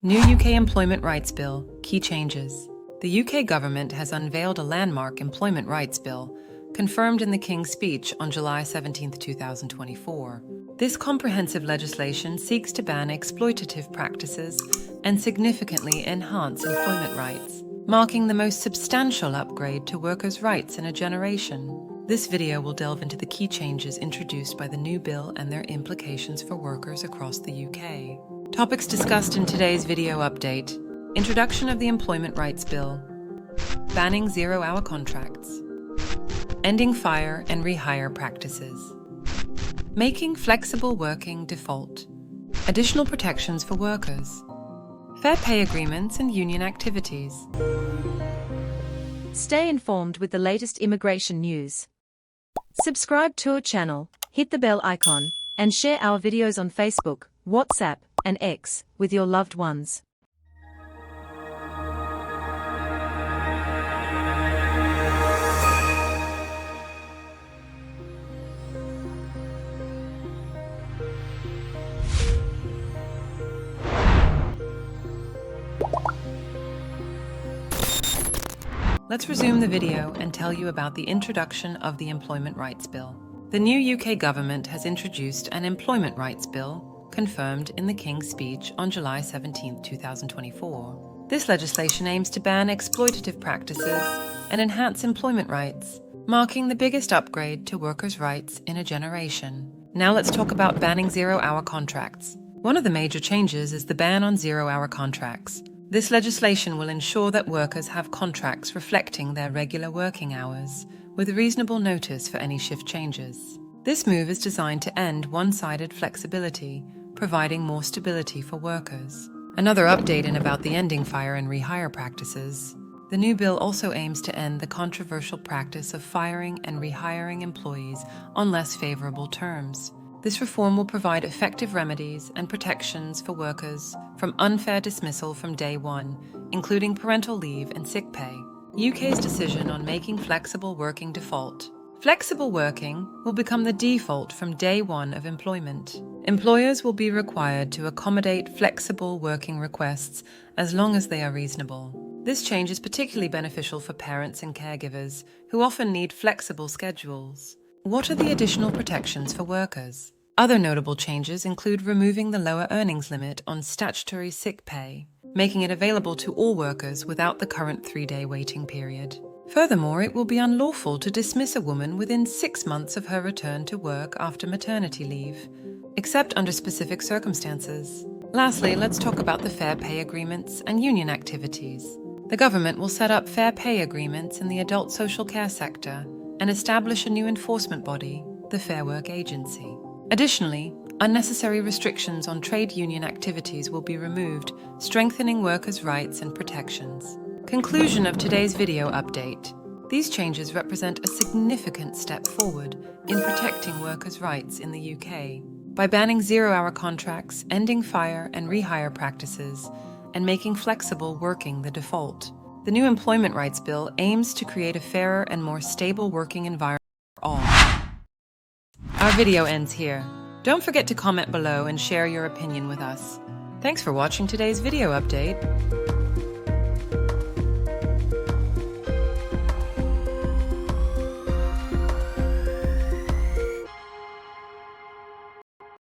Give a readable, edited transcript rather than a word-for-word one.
New UK Employment Rights Bill, key changes. The UK government has unveiled a landmark employment rights bill, confirmed in the King's Speech on July 17, 2024. This comprehensive legislation seeks to ban exploitative practices and significantly enhance employment rights, marking the most substantial upgrade to workers' rights in a generation. This video will delve into the key changes introduced by the new bill and their implications for workers across the UK. Topics discussed in today's video update: introduction of the Employment Rights Bill, banning zero-hour contracts, ending fire and rehire practices, making flexible working default, additional protections for workers, fair pay agreements and union activities. Stay informed with the latest immigration news. Subscribe to our channel, hit the bell icon, and share our videos on Facebook, WhatsApp, and X with your loved ones. Let's resume the video and tell you about the introduction of the Employment Rights Bill. The new UK government has introduced an Employment Rights Bill, confirmed in the King's Speech on July 17, 2024. This legislation aims to ban exploitative practices and enhance employment rights, marking the biggest upgrade to workers' rights in a generation. Now let's talk about banning zero-hour contracts. One of the major changes is the ban on zero-hour contracts. This legislation will ensure that workers have contracts reflecting their regular working hours, with reasonable notice for any shift changes. This move is designed to end one-sided flexibility, providing more stability for workers. Another update in about the ending fire and rehire practices. The new bill also aims to end the controversial practice of firing and rehiring employees on less favorable terms. This reform will provide effective remedies and protections for workers from unfair dismissal from day one, including parental leave and sick pay. UK's decision on making flexible working default. Flexible working will become the default from day one of employment. Employers will be required to accommodate flexible working requests as long as they are reasonable. This change is particularly beneficial for parents and caregivers who often need flexible schedules. What are the additional protections for workers? Other notable changes include removing the lower earnings limit on statutory sick pay, making it available to all workers without the current 3-day waiting period. Furthermore, it will be unlawful to dismiss a woman within 6 months of her return to work after maternity leave, except under specific circumstances. Lastly, let's talk about the fair pay agreements and union activities. The government will set up fair pay agreements in the adult social care sector and establish a new enforcement body, the Fair Work Agency. Additionally, unnecessary restrictions on trade union activities will be removed, strengthening workers' rights and protections. Conclusion of today's video update. These changes represent a significant step forward in protecting workers' rights in the UK. By banning zero-hour contracts, ending fire and rehire practices, and making flexible working the default, the new Employment Rights Bill aims to create a fairer and more stable working environment for all. Our video ends here. Don't forget to comment below and share your opinion with us. Thanks for watching today's video update.